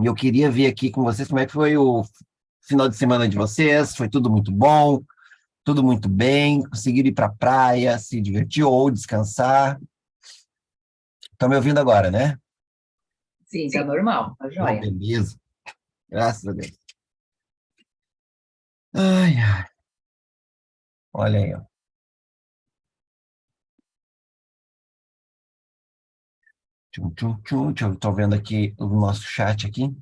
E eu queria ver aqui com vocês como é que foi o final de semana de vocês. Foi tudo muito bom, tudo muito bem. Conseguiram ir para a praia, se divertir ou descansar. Estão me ouvindo agora, né? Sim, tá normal, tá Oh, joia. beleza. Graças a Deus. Ai, ai. Olha aí, ó. Tchum, tchum, tchum. Eu tô vendo aqui o nosso chat aqui.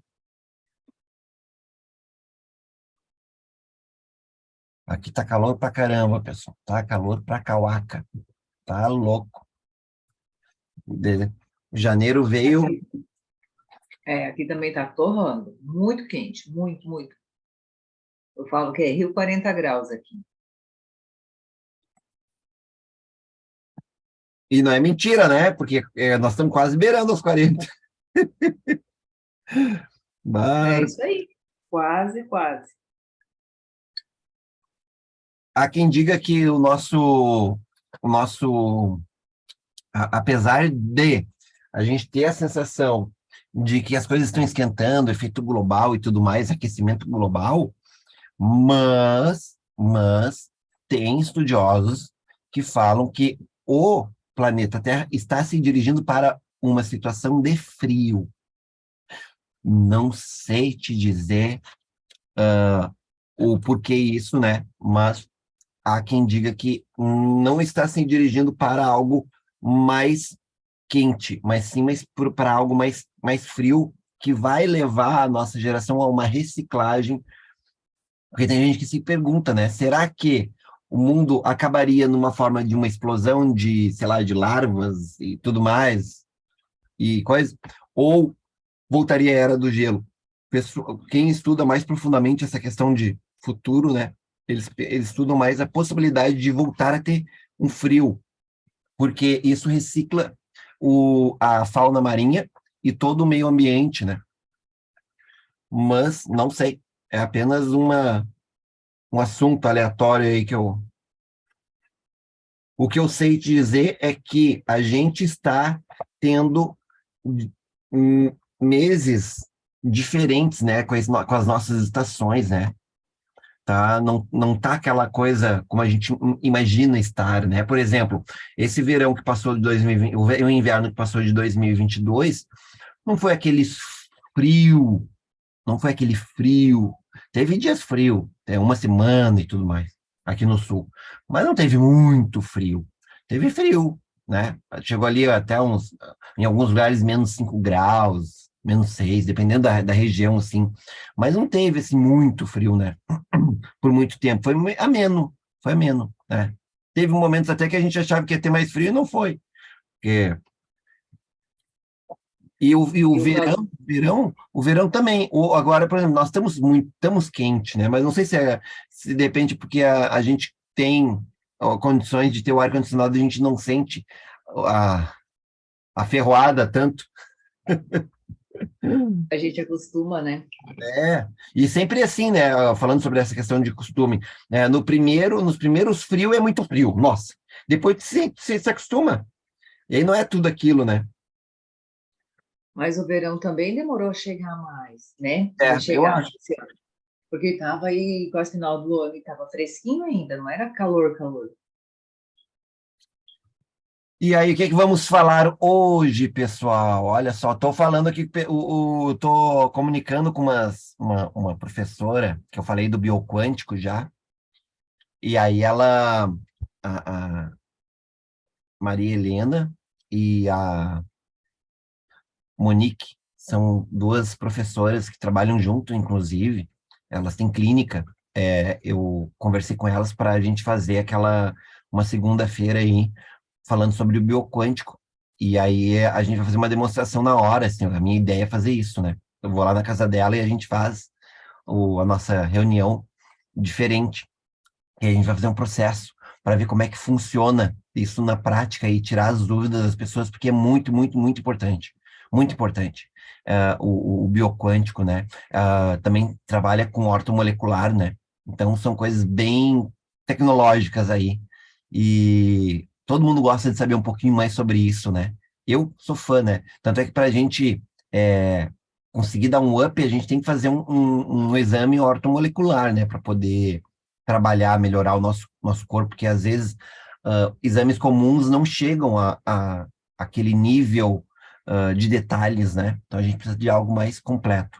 Aqui tá calor pra caramba, pessoal. Tá calor pra cauaca. Tá louco. De- Janeiro veio. Aqui, aqui também tá torrando, muito quente, muito, muito. Eu falo que é Rio 40 graus aqui. E não é mentira, né? Porque nós estamos quase beirando os 40. É Mas isso aí, quase, quase. há quem diga que apesar de a gente ter a sensação de que as coisas estão esquentando, efeito global e tudo mais, aquecimento global, mas tem estudiosos que falam que o planeta Terra está se dirigindo para uma situação de frio. Não sei te dizer o porquê isso, né? Mas há quem diga que não está se dirigindo para algo mais quente, mas sim para algo mais frio, que vai levar a nossa geração a uma reciclagem. Porque tem gente que se pergunta, né? Será que o mundo acabaria numa forma de uma explosão de, sei lá, de larvas e tudo mais, e coisa, ou voltaria à era do gelo? Quem estuda mais profundamente essa questão de futuro, né? Eles estudam mais a possibilidade de voltar a ter um frio, porque isso recicla a fauna marinha e todo o meio ambiente, né? Mas não sei, é apenas um assunto aleatório aí que eu. O que eu sei te dizer é que a gente está tendo meses diferentes, né, com as nossas estações, né? Tá? Não tá aquela coisa como a gente imagina estar, né? Por exemplo, esse verão que passou de 2020, o inverno que passou de 2022, não foi aquele frio, não foi aquele frio. Teve dias frio, uma semana e tudo mais, aqui no sul. Mas não teve muito frio. Teve frio, né? Chegou ali até em alguns lugares, -5 graus, -6, dependendo da região, assim. Mas não teve, assim, muito frio, né? Por muito tempo. Foi ameno, né? Teve momentos até que a gente achava que ia ter mais frio e não foi. Porque e o Eu verão, falo, o verão também. Agora, por exemplo, nós estamos quente, né? Mas não sei se de repente porque a gente tem condições de ter o ar-condicionado, a gente não sente a, a ferroada tanto. a gente acostuma, né? É, e sempre assim, né? Falando sobre essa questão de costume, né? Nos primeiros frios é muito frio, nossa. Depois você se acostuma. E aí não é tudo aquilo, né? Mas o verão também demorou a chegar mais, né? Vai É, eu chegar, acho. porque estava aí quase final do ano e estava fresquinho ainda, não era calor, calor. E aí, o que que vamos falar hoje, pessoal? Olha só, estou falando aqui, estou comunicando com uma professora, que eu falei do bioquântico já, e aí a Maria Helena e a Monique, são duas professoras que trabalham junto, inclusive, elas têm clínica. Eu conversei com elas para a gente fazer uma segunda-feira aí, falando sobre o bioquântico. E aí a gente vai fazer uma demonstração na hora, assim, a minha ideia é fazer isso, né? Eu vou lá na casa dela e a gente faz a nossa reunião diferente. E a gente vai fazer um processo para ver como é que funciona isso na prática e tirar as dúvidas das pessoas, porque é muito, muito, muito importante. Muito importante. O bioquântico, né? Também trabalha com ortomolecular, né? Então, são coisas bem tecnológicas aí. E todo mundo gosta de saber um pouquinho mais sobre isso, né? Eu sou fã, né? Tanto é que para a gente conseguir dar um up, a gente tem que fazer um exame ortomolecular, né, para poder trabalhar, melhorar o nosso corpo, porque às vezes exames comuns não chegam a aquele nível de detalhes, né? Então a gente precisa de algo mais completo.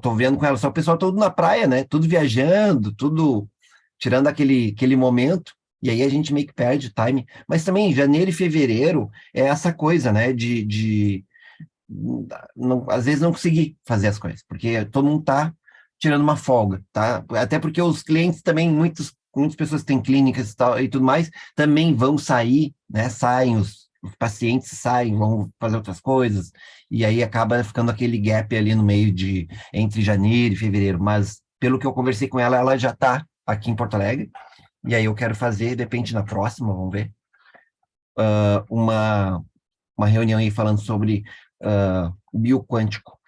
Tô vendo com ela, só o pessoal todo na praia, né? Tudo viajando, tudo tirando aquele momento, e aí a gente meio que perde o time. Mas também janeiro e fevereiro é essa coisa, né? Não, às vezes não conseguir fazer as coisas, porque todo mundo tá tirando uma folga, tá? Até porque os clientes também, muitas pessoas que têm clínicas e, tal, e tudo mais, também vão sair, né? Saem, os pacientes saem, vão fazer outras coisas, e aí acaba ficando aquele gap ali no meio entre janeiro e fevereiro. Mas pelo que eu conversei com ela, ela já está aqui em Porto Alegre, e aí eu quero fazer, de repente na próxima, vamos ver, uma reunião aí falando sobre bioquântico,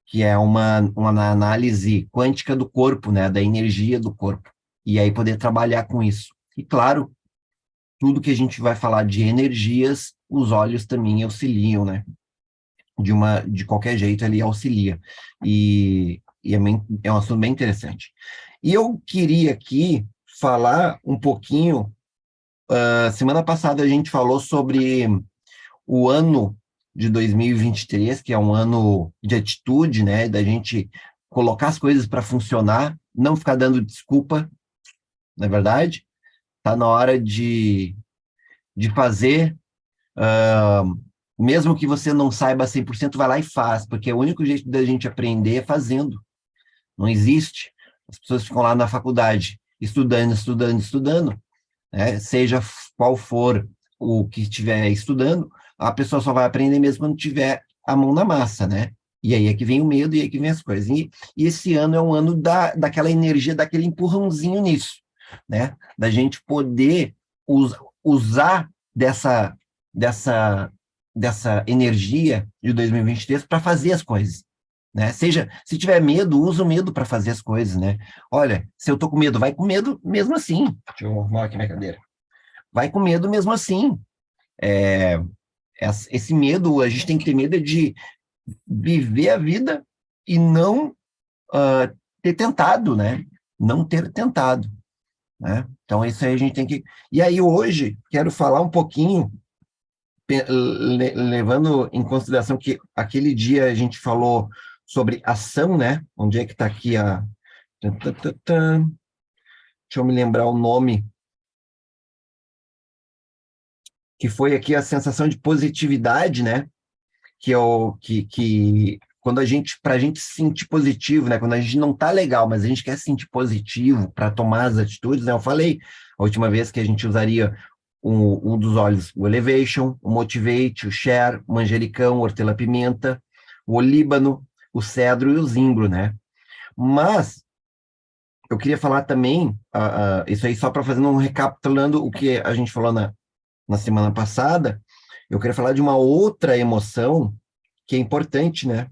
que é uma análise quântica do corpo, né, da energia do corpo, e aí poder trabalhar com isso. E claro, tudo que a gente vai falar de energias, os olhos também auxiliam, né? De qualquer jeito ele auxilia. E é um assunto bem interessante. E eu queria aqui falar um pouquinho, semana passada a gente falou sobre o ano de 2023, que é um ano de atitude, né, da gente colocar as coisas para funcionar, não ficar dando desculpa, não é verdade? Tá na hora de fazer, mesmo que você não saiba 100%, vai lá e faz, porque o único jeito da gente aprender é fazendo. Não existe. As pessoas ficam lá na faculdade, estudando, estudando, estudando, né? Seja qual for o que estiver estudando, a pessoa só vai aprender mesmo quando tiver a mão na massa, né? E aí é que vem o medo e aí é que vem as coisas. E esse ano é um ano daquela energia, daquele empurrãozinho nisso, né? Da gente poder usar dessa, dessa energia de 2023 para fazer as coisas. Né? Se tiver medo, usa o medo para fazer as coisas, né? Olha, se eu tô com medo, vai com medo mesmo assim. Deixa eu arrumar aqui minha cadeira. Vai com medo mesmo assim. É, esse medo, a gente tem que ter medo de viver a vida e não ter tentado, né? Não ter tentado, né? Então, isso aí a gente tem que... E aí, hoje, quero falar um pouquinho, levando em consideração que aquele dia a gente falou sobre ação, né? Onde é que está aqui a... Deixa eu me lembrar o nome, que foi aqui a sensação de positividade, né? Que é que quando para a gente se sentir positivo, né? Quando a gente não tá legal, mas a gente quer se sentir positivo para tomar as atitudes, né? Eu falei a última vez que a gente usaria um dos óleos, o Elevation, o Motivate, o Share, o Manjericão, o Hortelã-Pimenta, o Olíbano, o Cedro e o Zimbro, né? Mas eu queria falar também, isso aí só para fazer um recapitulando o que a gente falou na semana passada, eu queria falar de uma outra emoção que é importante, né?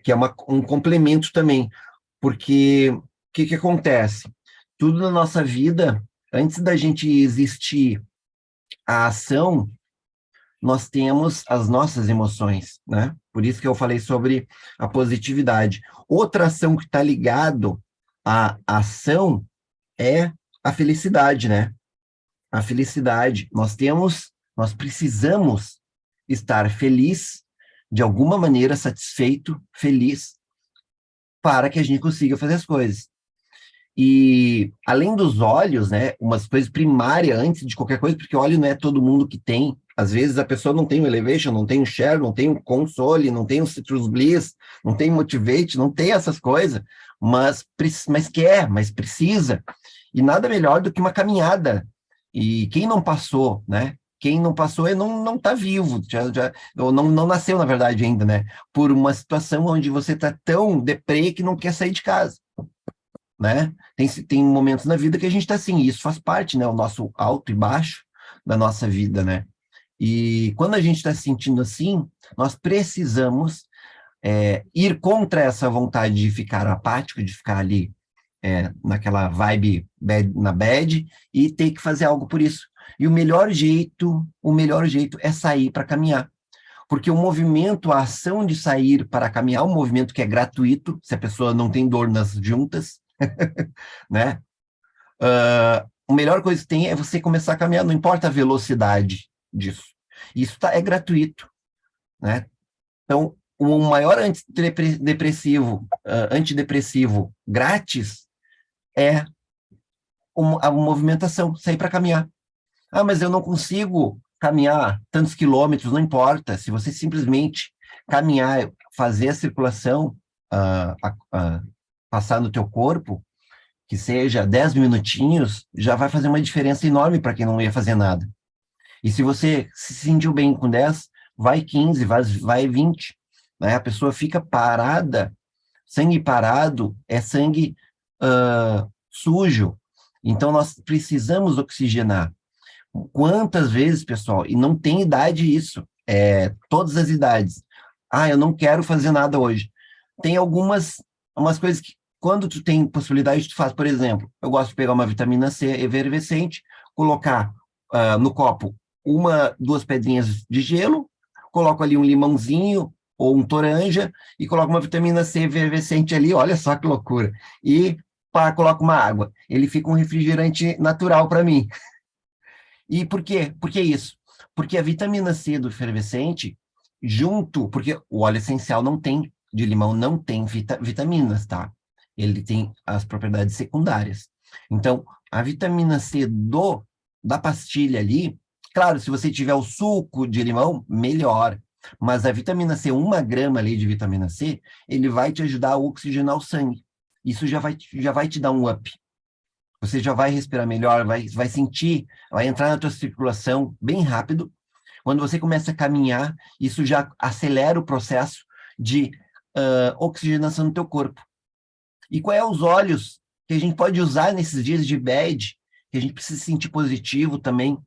Que é um complemento também, porque o que acontece? Tudo na nossa vida, antes da gente existir a ação, nós temos as nossas emoções, né? Por isso que eu falei sobre a positividade. Outra ação que está ligado à ação é a felicidade, né? A felicidade. Nós precisamos estar feliz, de alguma maneira satisfeito, feliz, para que a gente consiga fazer as coisas. E além dos óleos, né, umas coisas primárias antes de qualquer coisa, porque óleo não é todo mundo que tem. Às vezes a pessoa não tem o Elevation, não tem o Share, não tem o Console, não tem o Citrus Bliss, não tem o Motivate, não tem essas coisas, mas quer, mas precisa. E nada melhor do que uma caminhada. E quem não passou, né? Quem não passou não está vivo, ou não nasceu, na verdade, ainda, né? Por uma situação onde você está tão deprê que não quer sair de casa, né? Tem momentos na vida que a gente está assim, e isso faz parte, né? O nosso alto e baixo da nossa vida, né? E quando a gente está se sentindo assim, nós precisamos ir contra essa vontade de ficar apático, de ficar ali naquela vibe na bad, e ter que fazer algo por isso. E o melhor jeito é sair para caminhar. Porque o movimento, a ação de sair para caminhar, um movimento que é gratuito, se a pessoa não tem dor nas juntas, né? A melhor coisa que tem é você começar a caminhar, não importa a velocidade disso. Isso é gratuito, né? Então, o maior antidepressivo grátis é a movimentação, sair para caminhar. Ah, mas eu não consigo caminhar tantos quilômetros, não importa. Se você simplesmente caminhar, fazer a circulação, passar no teu corpo, que seja 10 minutinhos, já vai fazer uma diferença enorme para quem não ia fazer nada. E se você se sentiu bem com 10, vai 15, vai 20. Né? A pessoa fica parada, sangue parado é sangue sujo. Então, nós precisamos oxigenar. Quantas vezes, pessoal, e não tem idade isso, todas as idades. Ah, eu não quero fazer nada hoje. Tem umas coisas que, quando tu tem possibilidade, tu faz. Por exemplo, eu gosto de pegar uma vitamina C efervescente, colocar no copo duas pedrinhas de gelo, coloco ali um limãozinho ou um toranja e coloco uma vitamina C efervescente ali, olha só que loucura. E coloco uma água. Ele fica um refrigerante natural para mim. E por quê? Por que isso? Porque a vitamina C do efervescente, porque o óleo essencial de limão não tem vitaminas, tá? Ele tem as propriedades secundárias. Então, a vitamina C da pastilha ali, claro, se você tiver o suco de limão, melhor. Mas a vitamina C, 1 grama ali de vitamina C, ele vai te ajudar a oxigenar o sangue. Isso já vai te dar um up. Você já vai respirar melhor, vai sentir, vai entrar na tua circulação bem rápido. Quando você começa a caminhar, isso já acelera o processo de oxigenação no teu corpo. E quais são os óleos que a gente pode usar nesses dias de bad, que a gente precisa se sentir positivo também?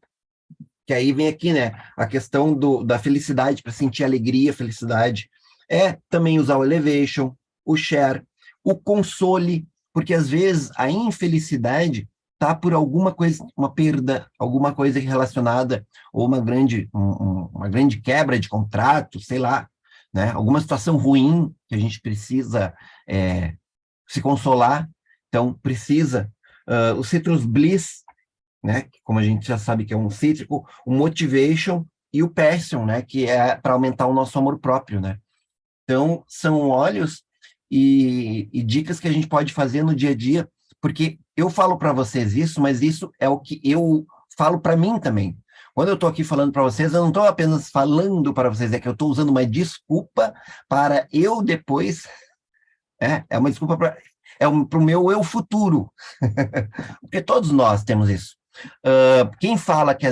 Que aí vem aqui, né, a questão da felicidade, para sentir alegria, felicidade. É também usar o Elevation, o Share, o Console, porque às vezes a infelicidade está por alguma coisa, uma perda, alguma coisa relacionada, ou uma grande quebra de contrato, sei lá, né? Alguma situação ruim que a gente precisa se consolar, então precisa. O Citrus Bliss, né? Como a gente já sabe que é um cítrico, o Motivation e o Passion, né? Que é para aumentar o nosso amor próprio, né? Então, são óleos e dicas que a gente pode fazer no dia a dia, porque eu falo para vocês isso, mas isso é o que eu falo para mim também. Quando eu estou aqui falando para vocês, eu não estou apenas falando para vocês, é que eu estou usando uma desculpa para eu depois. É uma desculpa para o meu eu futuro, porque todos nós temos isso. Quem fala que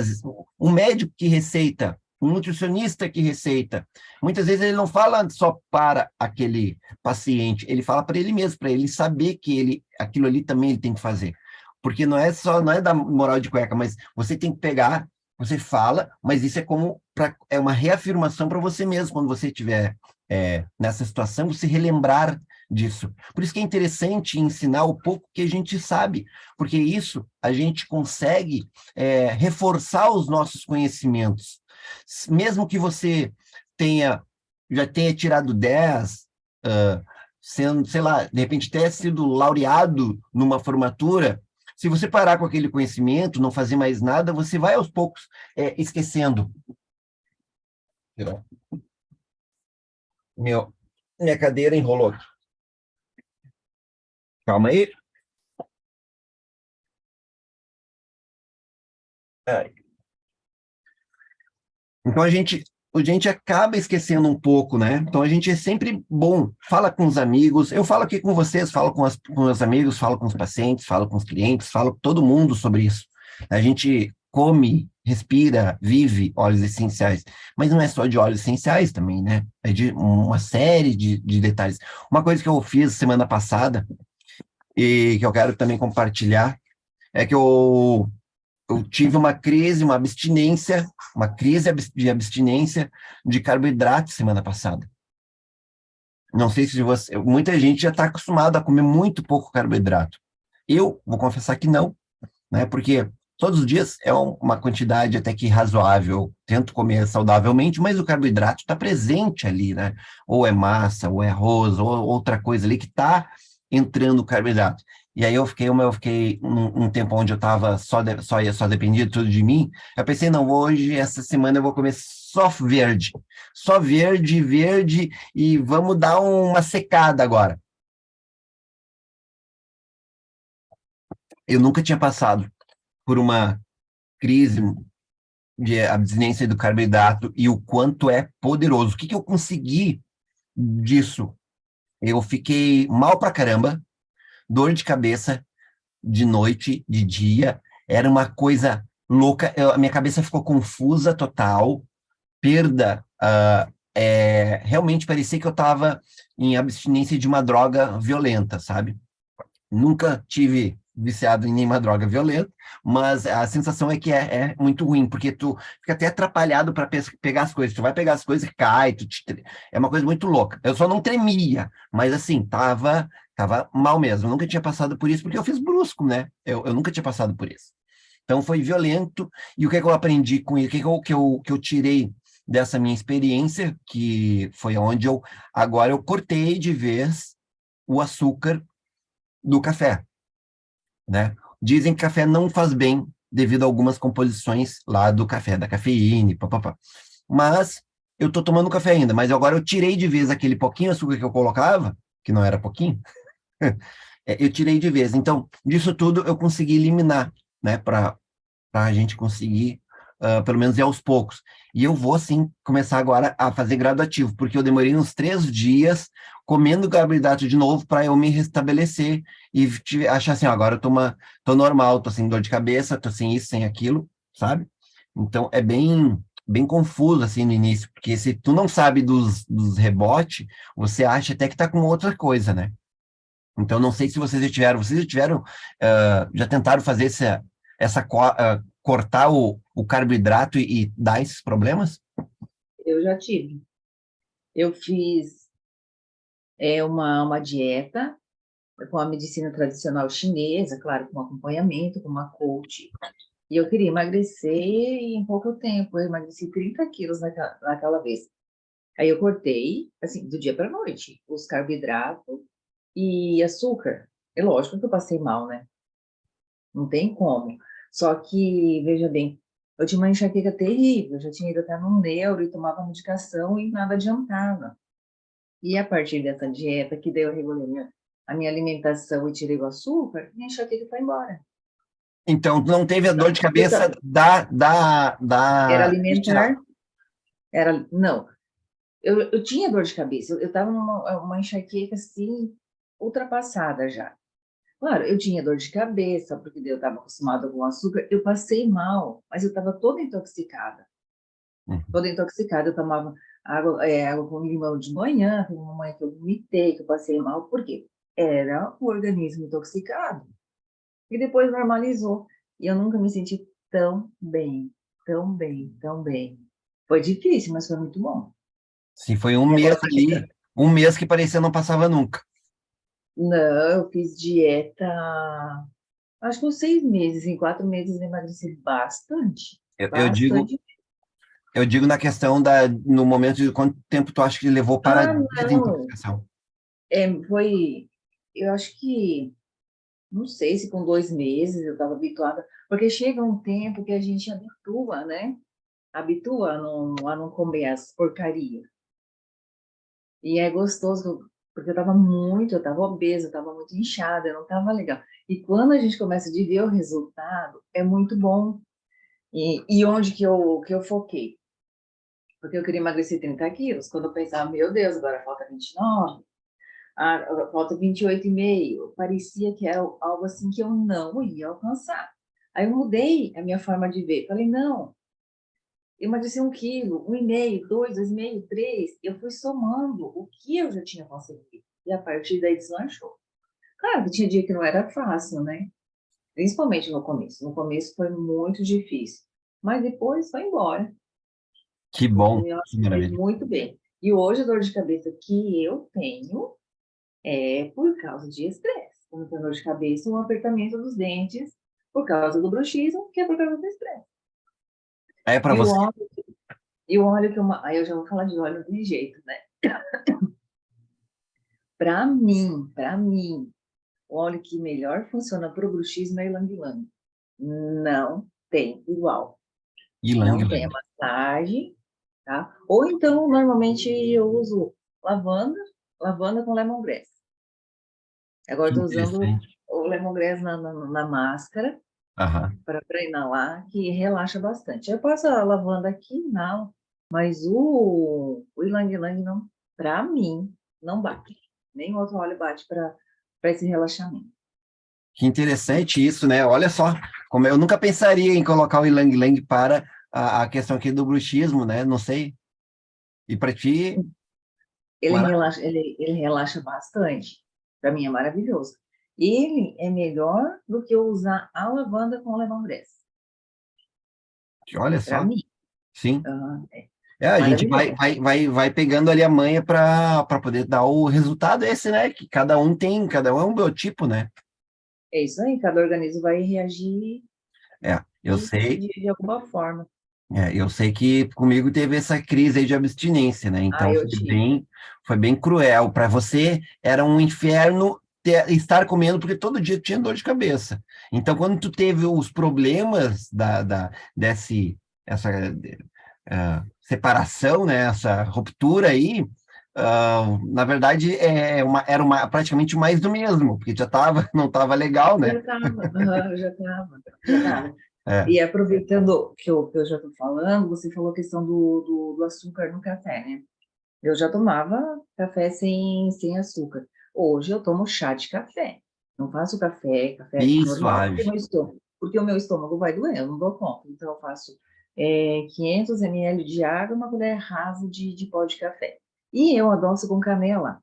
um médico que receita, um nutricionista que receita, muitas vezes ele não fala só para aquele paciente, ele fala para ele mesmo, para ele saber que aquilo ali também ele tem que fazer. Porque não é da moral de cueca, mas você tem que pegar, você fala, mas isso é uma reafirmação para você mesmo, quando você estiver nessa situação, você relembrar disso. Por isso que é interessante ensinar o pouco que a gente sabe, porque isso a gente consegue reforçar os nossos conhecimentos. Mesmo que você já tenha tirado 10, sendo, sei lá, de repente até sido laureado numa formatura, se você parar com aquele conhecimento, não fazer mais nada, você vai aos poucos esquecendo. Minha cadeira enrolou aqui. Calma aí. Então a gente acaba esquecendo um pouco, né? Então a gente é sempre bom, fala com os amigos, eu falo aqui com vocês, falo com os amigos, falo com os pacientes, falo com os clientes, falo com todo mundo sobre isso. A gente come, respira, vive óleos essenciais, mas não é só de óleos essenciais também, né? É de uma série de detalhes. Uma coisa que eu fiz semana passada e que eu quero também compartilhar é que eu tive uma crise de abstinência de carboidrato semana passada. Não sei se muita gente já está acostumada a comer muito pouco carboidrato. Eu vou confessar que não, né? Porque Todos os dias é uma quantidade até que razoável. Tento comer saudavelmente, mas o carboidrato está presente ali, né? Ou é massa, ou é arroz, ou outra coisa ali que está entrando o carboidrato. E aí eu fiquei um tempo onde eu estava só dependia tudo de mim. Eu pensei, não, hoje, essa semana eu vou comer só verde, verde, e vamos dar uma secada agora. Eu nunca tinha passado por uma crise de abstinência do carboidrato e o quanto é poderoso. O que que eu consegui disso? Eu fiquei mal pra caramba, dor de cabeça de noite, de dia, era uma coisa louca. A minha cabeça ficou confusa total, perda. Realmente parecia que eu estava em abstinência de uma droga violenta, sabe? Nunca tive viciado em nenhuma droga violenta, mas a sensação é que é muito ruim, porque tu fica até atrapalhado para pegar as coisas. Tu vai pegar as coisas e cai, é uma coisa muito louca. Eu só não tremia, mas assim, tava mal mesmo. Eu nunca tinha passado por isso, porque eu fiz brusco, né? Eu nunca tinha passado por isso. Então foi violento, e o que é que eu aprendi com isso? O que é que eu tirei dessa minha experiência, que foi onde agora eu cortei de vez o açúcar do café, né? Dizem que café não faz bem devido a algumas composições lá do café, da cafeína, papapá. Mas eu tô tomando café ainda, mas agora eu tirei de vez aquele pouquinho açúcar que eu colocava, que não era pouquinho, eu tirei de vez. Então, disso tudo eu consegui eliminar, né, para a gente conseguir, pelo menos ir aos poucos. E eu vou, sim, começar agora a fazer gradativo, porque eu demorei uns 3 dias comendo carboidrato de novo para eu me restabelecer e achar assim, ó, agora tô normal, tô sem dor de cabeça, tô sem isso, sem aquilo, sabe? Então, é bem confuso, assim, no início, porque se tu não sabe dos rebotes, você acha até que tá com outra coisa, né? Então, não sei se vocês já tiveram, já tentaram fazer cortar o carboidrato e dar esses problemas? Eu já tive. Eu fiz uma dieta com a medicina tradicional chinesa, claro, com acompanhamento, com uma coach. E eu queria emagrecer em pouco tempo. Eu emagreci 30 quilos naquela vez. Aí eu cortei, assim, do dia para a noite, os carboidratos e açúcar. É lógico que eu passei mal, né? Não tem como. Só que, veja bem, eu tinha uma enxaqueca terrível, eu já tinha ido até no neuro e tomava medicação e nada adiantava. E a partir dessa dieta, que daí eu regulei a minha alimentação e tirei o açúcar, minha enxaqueca foi embora. Então, tu não teve a dor de Eu cabeça ta- Era de tirar. alimentar, não. Eu tinha dor de cabeça, eu estava numa uma enxaqueca assim, ultrapassada já. Claro, eu tinha dor de cabeça, porque daí eu estava acostumada com açúcar, eu passei mal, mas eu estava toda intoxicada. Uhum. Toda intoxicada, eu tomava água com limão de manhã, teve uma manhã que eu vomitei, que eu passei mal, por quê? Era o organismo intoxicado. E depois normalizou. E eu nunca me senti tão bem, tão bem, tão bem. Foi difícil, mas foi muito bom. Sim, foi um mês Negócio de... ali, um mês que parecia não passava nunca. Não, eu fiz dieta, acho que uns 6 meses. Em 4 meses eu emagreci bastante, Eu, eu digo, bastante. eu digo na questão no momento de quanto tempo tu acha que levou para a Ah, não. desintoxicação. Foi, eu acho que, não sei se com 2 meses eu estava habituada, porque chega um tempo que a gente habitua, né? Habitua a não comer as porcarias. E é gostoso, porque eu estava obesa, eu estava muito inchada, eu não estava legal. E quando a gente começa a ver o resultado, é muito bom. E onde que eu foquei? Porque eu queria emagrecer 30 quilos. Quando eu pensava, meu Deus, agora falta 29, falta 28,5. Parecia que era algo assim que eu não ia alcançar. Aí eu mudei a minha forma de ver. Falei, não, eu emagreci 1 quilo, 1,5, 2, 2,5, 3. Eu fui somando o que eu já tinha conseguido. E a partir daí deslanchou. Claro que tinha dia que não era fácil, né? Principalmente no começo. No começo foi muito difícil. Mas depois foi embora. Que bom, Eu que acho que fez maravilha. muito bem. E hoje a dor de cabeça que eu tenho é por causa de estresse. Quando eu tenho dor de cabeça, um apertamento dos dentes, por causa do bruxismo, que é por causa do estresse. É para E o você. óleo, e o óleo que eu... Aí eu já vou falar de óleo de jeito, né? Para mim, o óleo que melhor funciona para o bruxismo é ylang-ylang. Não tem igual. Ylang Não tem a Ylang. massagem, tá? Ou então, normalmente, eu uso lavanda, lavanda com lemongrass. Agora, Que estou usando interessante. o lemongrass na máscara Aham. para inalar, que relaxa bastante. Eu passo a lavanda aqui, inalo, mas o ylang-ylang, não, para mim, não bate. Nem outro óleo bate para esse relaxamento. Que interessante isso, né? Olha só, como eu nunca pensaria em colocar o Ylang Ylang para a questão aqui do bruxismo, né? Não sei. E para ti, maravilha. Ele relaxa bastante. Para mim é maravilhoso. Ele é melhor do que eu usar a lavanda com lemongrass. Olha Para só, mim, sim. é É, a gente vai, maravilhoso. vai, vai, vai pegando ali a manha para poder dar o resultado esse, né? Que cada um é um biotipo, né? É isso aí, cada organismo vai reagir É, eu sei, de alguma forma. eu sei que comigo teve essa crise aí de abstinência, né? Ah, Então eu tive. foi bem cruel. Para você era um inferno estar comendo porque todo dia tinha dor de cabeça. Então, quando tu teve os problemas essa separação, né? Essa ruptura aí, na verdade era praticamente mais do mesmo, porque já tava, não estava legal, né? Já estava, já estava. É, E aproveitando que eu já estou falando, você falou a questão do açúcar no café, né? Eu já tomava café sem açúcar. Hoje eu tomo chá de café. Não faço café bem normal, suave. porque o meu estômago vai doer, eu não dou conta. Então eu faço 500 ml de água, uma colher rasa de pó de café. E eu adoço com canela.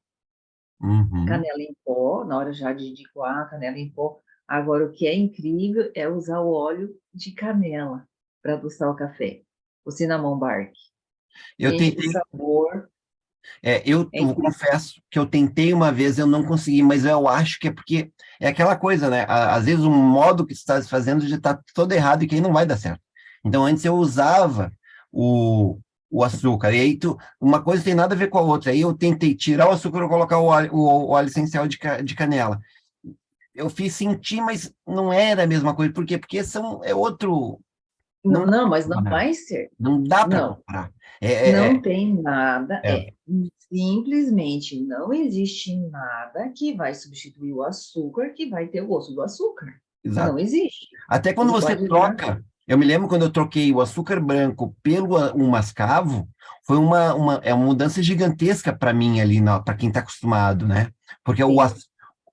Uhum. Canela em pó, na hora já de coar, canela em pó. Agora, o que é incrível é usar o óleo de canela para adoçar o café. O cinnamon bark. Eu Gente, o tentei. sabor é Eu incrível. confesso que eu tentei uma vez, eu não consegui, mas eu acho que é porque é aquela coisa, né? Às vezes o modo que você está fazendo já está todo errado e que aí não vai dar certo. Então, antes eu usava o, o açúcar, e aí uma coisa tem nada a ver com a outra. Aí eu tentei tirar o açúcar e colocar o óleo essencial de canela. Eu fiz sentir, mas não era a mesma coisa. Por quê? Porque é outro. Não Não, dá não, para mas não comparar. vai ser. Não dá para Não, comparar. não tem nada. É, Simplesmente não existe nada que vai substituir o açúcar que vai ter o gosto do açúcar. Não exato. existe. Até quando Você você pode usar. troca, eu me lembro quando eu troquei o açúcar branco pelo o mascavo, foi uma mudança gigantesca para mim ali, para quem está acostumado, né? Porque Sim,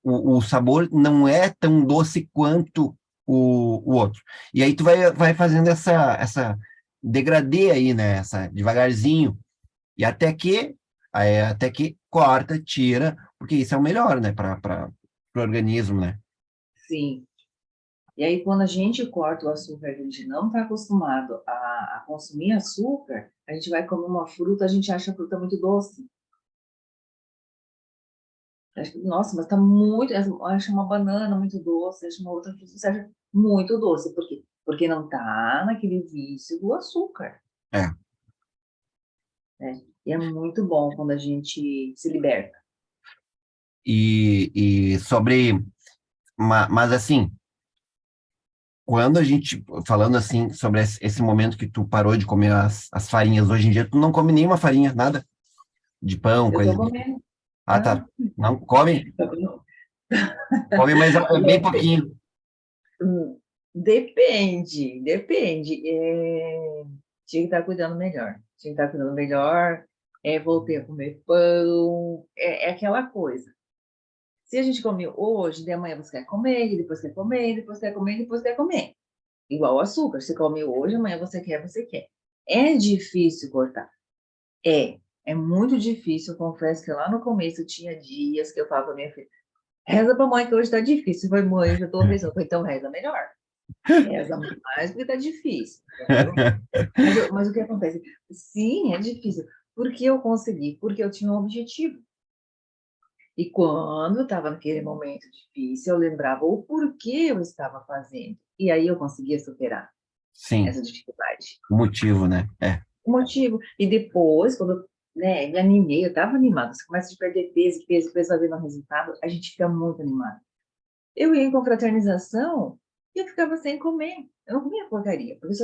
o sabor não é tão doce quanto o outro. E aí tu vai fazendo essa degradê aí, né? Essa, devagarzinho, e até que corta, tira, porque isso é o melhor, né? Para o organismo, né? sim. E aí, quando a gente corta o açúcar, que a gente não está acostumado a consumir açúcar, a gente vai comer uma fruta, a gente acha a fruta muito doce. Nossa, mas tá muito. Acha uma banana muito doce, acha uma outra fruta, você acha muito doce. Por quê? Porque não tá naquele vício do açúcar, É. né? E é muito bom quando a gente se liberta. E sobre. Mas assim, quando a gente, falando assim, sobre esse momento que tu parou de comer as farinhas, hoje em dia tu não come nenhuma farinha, nada de pão, Eu coisa tô assim. comendo, Ah, tá. não, Não, come, tô comendo. come, mas é bem Dep- pouquinho. Depende. Tinha que estar cuidando melhor. Tinha que estar cuidando melhor. Voltei a comer pão. É aquela coisa. Se a gente come hoje, de amanhã você quer comer, e depois quer comer, e depois quer comer, e depois quer comer. Igual o açúcar. Você come hoje, amanhã você quer, você quer. É difícil cortar. É muito difícil. Eu confesso que lá no começo tinha dias que eu falava pra minha filha, reza pra mãe que hoje tá difícil. Eu falei, mãe, eu já tô rezando. Eu falei, então reza melhor. Reza mais porque tá difícil, entendeu? Mas o que acontece? Sim, é difícil. Porque eu consegui, porque eu tinha um objetivo. E quando eu estava naquele momento difícil, eu lembrava o porquê eu estava fazendo. E aí eu conseguia superar Sim, essa dificuldade. o motivo, né? O motivo. E depois, quando eu, né, me animei, eu estava animada. Você começa a perder peso, peso, peso, vai vendo o resultado, a gente fica muito animado. Eu ia em confraternização e eu ficava sem comer. Eu não comia porcaria, porque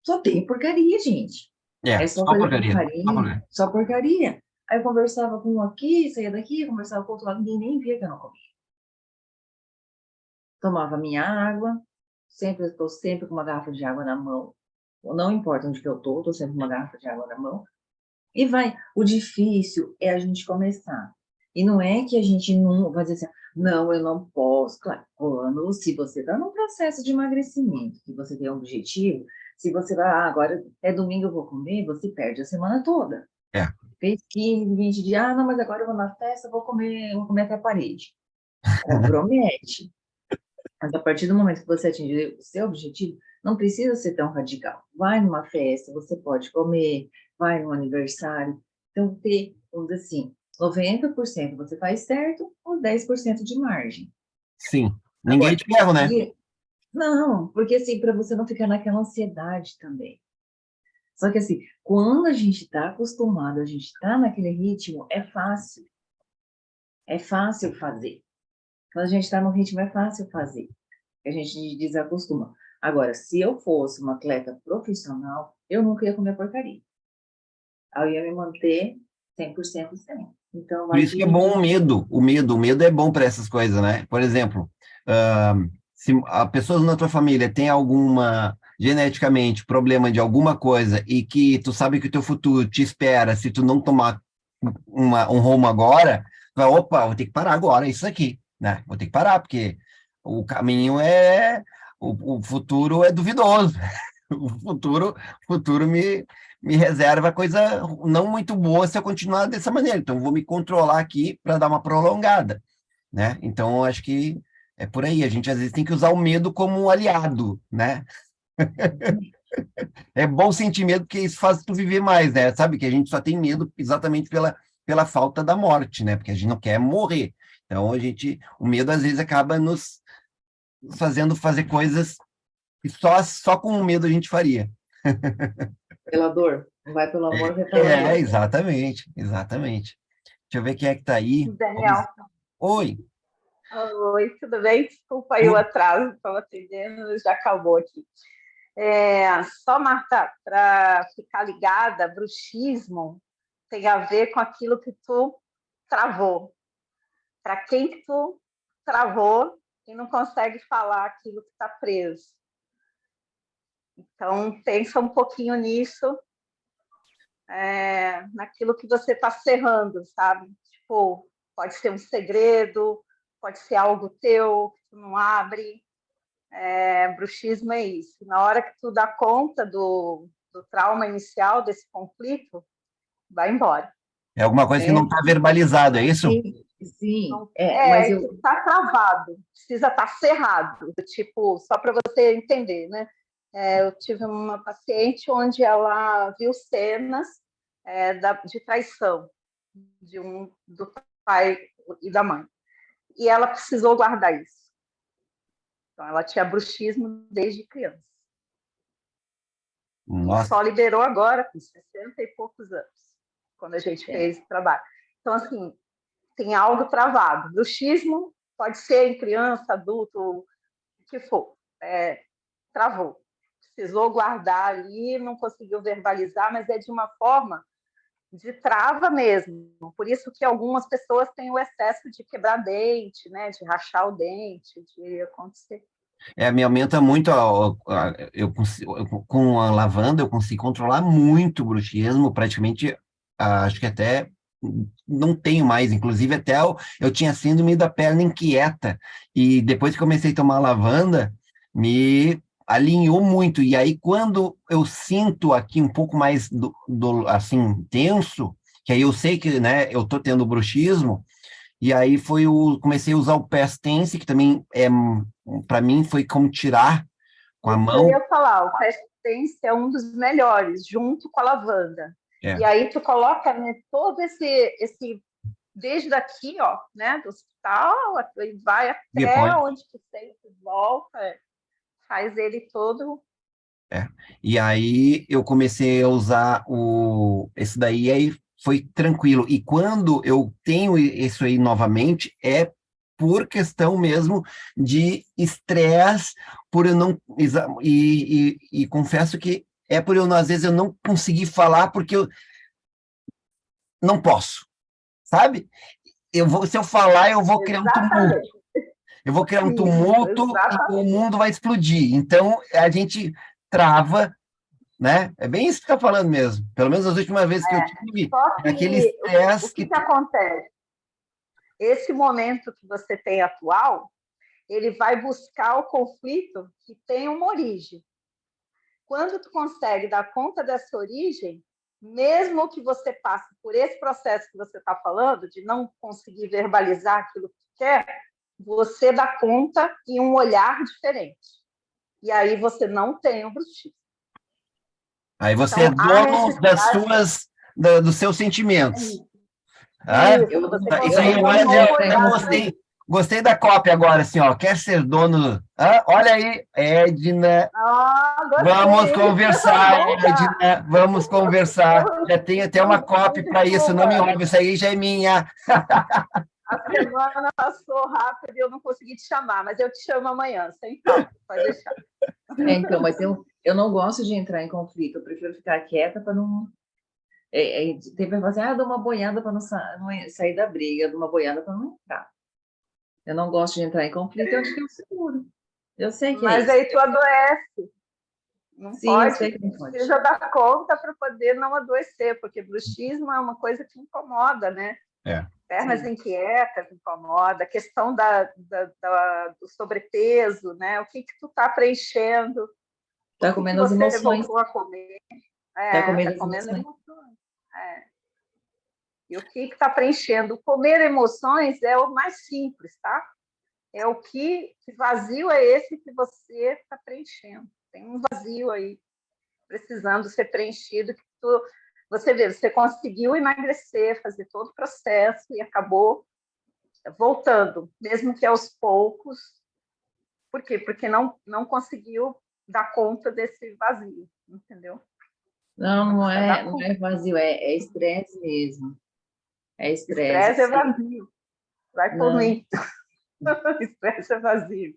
só tem porcaria, gente. É só Só coisa com porcaria, só farinha, porcaria. só porcaria. Aí eu conversava com um aqui, saía daqui, conversava com outro lado, ninguém nem via que eu não comia. Tomava minha água, sempre estou sempre com uma garrafa de água na mão. Não importa onde que eu estou sempre com uma garrafa de água na mão. E vai. O difícil é a gente começar. E não é que a gente não vai dizer assim, não, eu não posso. Claro, quando, se você está num processo de emagrecimento, que você tem um objetivo, se você vai, agora é domingo eu vou comer, você perde a semana toda. É. Fez 15, 20 dias, não, mas agora eu vou na festa, vou comer até a parede. Compromete. Mas a partir do momento que você atingir o seu objetivo, não precisa ser tão radical. Vai numa festa, você pode comer, vai num aniversário. Então, ter, vamos dizer assim, 90% você faz certo, ou 10% de margem. Sim. Ninguém Agora, te ferro, né? não, porque assim, para você não ficar naquela ansiedade também. Só que assim, quando a gente está acostumado, a gente está naquele ritmo, é fácil fazer. Quando a gente está no ritmo, é fácil fazer. A gente desacostuma. Agora, se eu fosse uma atleta profissional, eu nunca ia comer porcaria. Aí eu ia me manter 100% sem. Então, Por vai isso que é tudo bom de... o medo é bom para essas coisas, né? Por exemplo, ah, se a pessoa na tua família tem alguma, geneticamente, problema de alguma coisa e que tu sabe que o teu futuro te espera se tu não tomar um rumo agora, tu vai, opa, vou ter que parar agora, isso aqui, né? Vou ter que parar, porque o caminho o futuro é duvidoso. O futuro me reserva coisa não muito boa se eu continuar dessa maneira. Então, vou me controlar aqui para dar uma prolongada, né? Então, eu acho que é por aí. A gente às vezes tem que usar o medo como um aliado, né? É bom sentir medo porque isso faz tu viver mais, né? Sabe que a gente só tem medo exatamente pela falta da morte, né? Porque a gente não quer morrer. Então, o medo às vezes acaba nos fazendo fazer coisas que só com o medo a gente faria. Pela dor. Não vai pelo amor, vai pela dor. Exatamente, exatamente. Deixa eu ver quem é que tá aí. Daniel, Oi, oi, tudo bem? Desculpa aí o atraso, estava atendendo, já acabou aqui. Só, Marta, para ficar ligada, bruxismo tem a ver com aquilo que tu travou. Para quem que tu travou e não consegue falar aquilo que está preso. Então, pensa um pouquinho nisso, naquilo que você está cerrando, sabe? Tipo, pode ser um segredo, pode ser algo teu que tu não abre. Bruxismo é isso. Na hora que tu dá conta do trauma inicial, desse conflito, vai embora. é alguma coisa que não está verbalizado, é isso? Sim, sim. Mas Que eu... está travado, precisa estar cerrado. Tipo, só para você entender, né? Eu tive uma paciente onde ela viu cenas de traição do pai e da mãe. E ela precisou guardar isso. Então, ela tinha bruxismo desde criança. E Nossa, só liberou agora, com 60 e poucos anos, quando a gente fez o trabalho. Então, assim, tem algo travado. Bruxismo pode ser em criança, adulto, o que for. Travou. Precisou guardar ali, não conseguiu verbalizar, mas é de uma forma de trava mesmo. Por isso que algumas pessoas têm o excesso de quebrar dente, né, de rachar o dente, de acontecer. me aumenta muito, com a lavanda eu consigo controlar muito o bruxismo, praticamente, acho que até não tenho mais, inclusive até eu tinha síndrome da perna inquieta, e depois que comecei a tomar lavanda, me alinhou muito, e aí quando eu sinto aqui um pouco mais assim, tenso, que aí eu sei que, né, eu tô tendo bruxismo, e aí comecei a usar o past tense, que também para mim foi como tirar com a Isso eu mão. ia falar, o Fast Tense é um dos melhores, junto com a lavanda. É, E aí tu coloca, né, todo esse desde aqui, ó, né, do hospital, e vai até Depois, onde tu sente, volta, faz ele todo. é. E aí eu comecei a usar esse daí, aí foi tranquilo. E quando eu tenho isso aí novamente, é por questão mesmo de estresse, por eu não. E confesso que é por eu, às vezes, eu não conseguir falar porque eu não posso, sabe? Se eu falar, eu vou criar um tumulto. Exatamente. Eu vou criar um Isso, tumulto e o exatamente. mundo vai explodir. Então, a gente trava, né? É bem isso que está falando mesmo. Pelo menos as últimas vezes que eu tive, Só aquele que o estresse que que que acontece? Esse momento que você tem atual, ele vai buscar o conflito que tem uma origem. Quando tu consegue dar conta dessa origem, mesmo que você passe por esse processo que você está falando, de não conseguir verbalizar aquilo que quer, você dá conta em um olhar diferente. E aí você não tem o bruxismo. aí você é Então, há dono necessidade. dos seus sentimentos. Ah, Isso, Eu, você isso eu aí, consegue não dar um olha, gosto de novo entrar em eu olhar para conflito. isso. gostei da cópia agora, assim, ó, quer ser dono? Ah, olha aí, Edna, Ah, vamos gostei! conversar, Vamos usar! Edna, vamos conversar. Já tem até uma cópia para isso, não me Desculpa, envolve, isso aí já é minha. a semana passou rápido e eu não consegui te chamar, mas eu te chamo amanhã, sem falta, pode deixar. Então, mas eu não gosto de entrar em conflito, eu prefiro ficar quieta para não. Tem pessoas assim, dou uma boiada para não sair da briga, dou uma boiada para não entrar. Eu não gosto de entrar em conflito, eu acho que é o seguro. Eu sei que é Mas isso. aí tu adoece, não Sim, eu pode, sei que tu não pode. precisa dar conta para poder não adoecer, porque bruxismo é uma coisa que incomoda, né? É. Pernas Sim. inquietas incomoda, a questão do sobrepeso, né? O que tu está preenchendo, o Tá que comendo as você emoções. voltou a comer, Tá tá comendo as comendo emoções. emoções. E o que está preenchendo? Comer emoções é o mais simples, tá? É o que vazio é esse que você está preenchendo. Tem um vazio aí precisando ser preenchido que você vê, você conseguiu emagrecer, fazer todo o processo e acabou voltando, mesmo que aos poucos. Por quê? Porque não conseguiu dar conta desse vazio, entendeu? Não, Então, precisa dar não conta. é vazio, é estresse mesmo. É estresse, Estresse é sim. vazio. Vai por Não. mim. Estresse é vazio.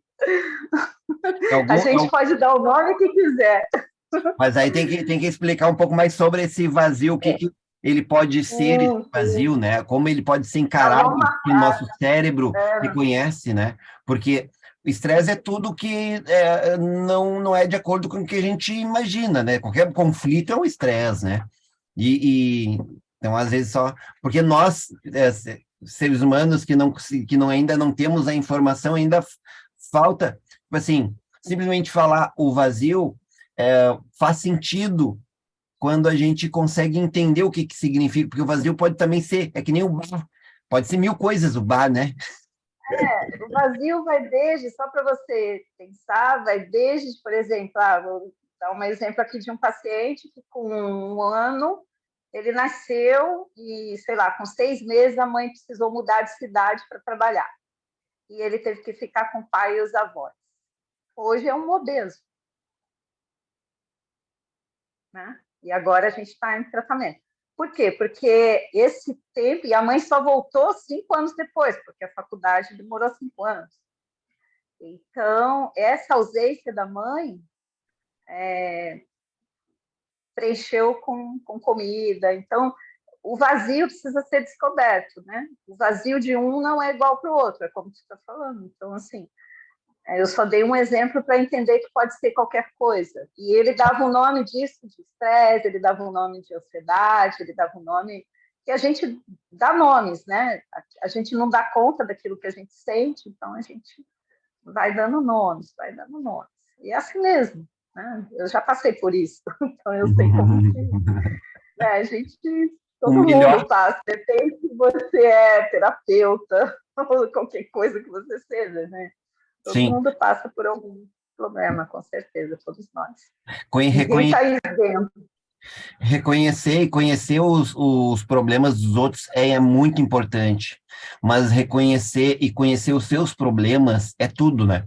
É A algum, é gente pode dar o nome que quiser. Mas aí tem que explicar um pouco mais sobre esse vazio, o que, É, que ele pode ser esse vazio, Sim. né? Como ele pode ser Então, encarado, vamos que o marcar. nosso cérebro reconhece, né? Porque o estresse é tudo que não é de acordo com o que a gente imagina, né? Qualquer conflito é um estresse, né? Então, às vezes, só... Porque nós, seres humanos que não, ainda não temos a informação, ainda falta, tipo assim, simplesmente falar o vazio faz sentido quando a gente consegue entender o que significa, porque o vazio pode também ser, é que nem o bar, pode ser mil coisas o bar, né? O vazio vai desde, só para você pensar, vai desde, por exemplo, vou dar um exemplo aqui de um paciente que com 1 ano ele nasceu e, sei lá, com 6 meses a mãe precisou mudar de cidade para trabalhar. E ele teve que ficar com o pai e os avós. Hoje é um obeso, né? E agora a gente está em tratamento. Por quê? Porque esse tempo, e a mãe só voltou 5 anos depois, porque a faculdade demorou 5 anos. Então, essa ausência da mãe preencheu com comida. Então, o vazio precisa ser descoberto, né? O vazio de um não é igual para o outro, é como você está falando. Então, assim, eu só dei um exemplo para entender que pode ser qualquer coisa. E ele dava um nome disso de estresse, ele dava um nome de ansiedade, ele dava um nome que a gente dá nomes, né? A gente não dá conta daquilo que a gente sente, então a gente vai dando nomes, vai dando nomes. E é assim mesmo, né? Eu já passei por isso, então eu sei como que a gente, O todo melhor, mundo passa, depende se você é terapeuta ou qualquer coisa que você seja, né? Todo sim, mundo passa por algum problema, com certeza, todos nós. com Ninguém reconhe- está isento. Reconhecer e conhecer os problemas dos outros é muito importante, mas reconhecer e conhecer os seus problemas é tudo, né?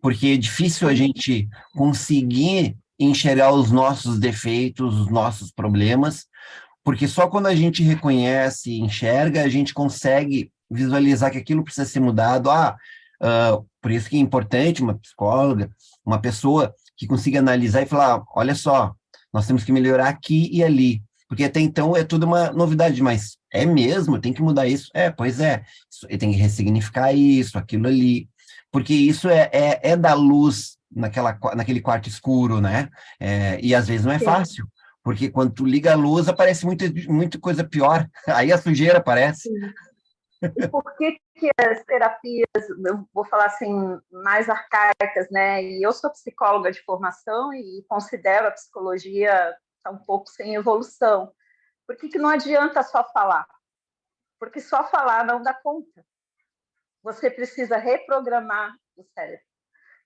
Porque é difícil a gente conseguir enxergar os nossos defeitos, os nossos problemas, porque só quando a gente reconhece e enxerga, a gente consegue visualizar que aquilo precisa ser mudado. Por isso que é importante uma psicóloga, uma pessoa que consiga analisar e falar, olha só, nós temos que melhorar aqui e ali. Porque até então é tudo uma novidade, mas é mesmo, tem que mudar isso. Pois é, tem que ressignificar isso, aquilo ali. Porque isso é dar luz naquele quarto escuro, né? E às vezes não é Sim. fácil. Porque quando tu liga a luz, aparece muita coisa pior. Aí a sujeira aparece. Sim. E por que as terapias, eu vou falar assim, mais arcaicas, né? E eu sou psicóloga de formação e considero a psicologia tá um pouco sem evolução. Por que não adianta só falar? Porque só falar não dá conta. Você precisa reprogramar o cérebro.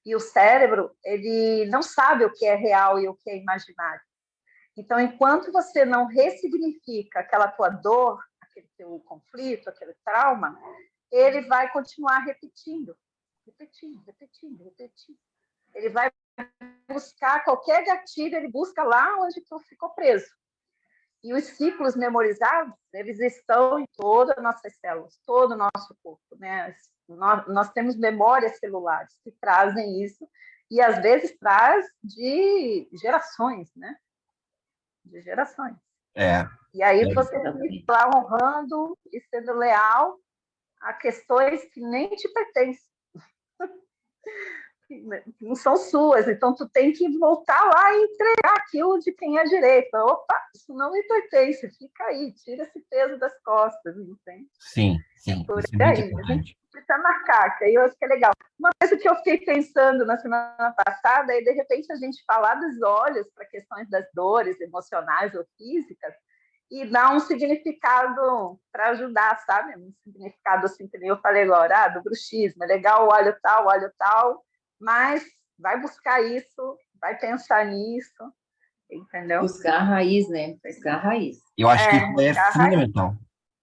E o cérebro, ele não sabe o que é real e o que é imaginário. Então, enquanto você não ressignifica aquela tua dor, aquele teu conflito, aquele trauma, ele vai continuar repetindo, repetindo, repetindo, repetindo. Ele vai buscar qualquer gatilho, ele busca lá onde tu ficou preso. E os ciclos memorizados, eles estão em todas as nossas células, todo o nosso corpo, né? Nós temos memórias celulares que trazem isso, e às vezes traz de gerações, né? De gerações. É. E aí você fica lá honrando e sendo leal a questões que nem te pertencem, que não são suas. Então, tu tem que voltar lá e entregar aquilo de quem é direito. Opa, isso não me pertence, fica aí, tira esse peso das costas, entende? Sim, É sim, por isso é muito aí. A gente importante. precisa marcar, que aí eu acho que é legal. Uma coisa que eu fiquei pensando na semana passada é, de repente, a gente falar dos olhos para questões das dores emocionais ou físicas, e dar um significado para ajudar, sabe? Um significado assim, que nem eu falei agora, do bruxismo, é legal o óleo tal, mas vai buscar isso, vai pensar nisso, entendeu? Buscar a raiz, né? Buscar a raiz. Eu acho que isso é Buscar a raiz. fundamental.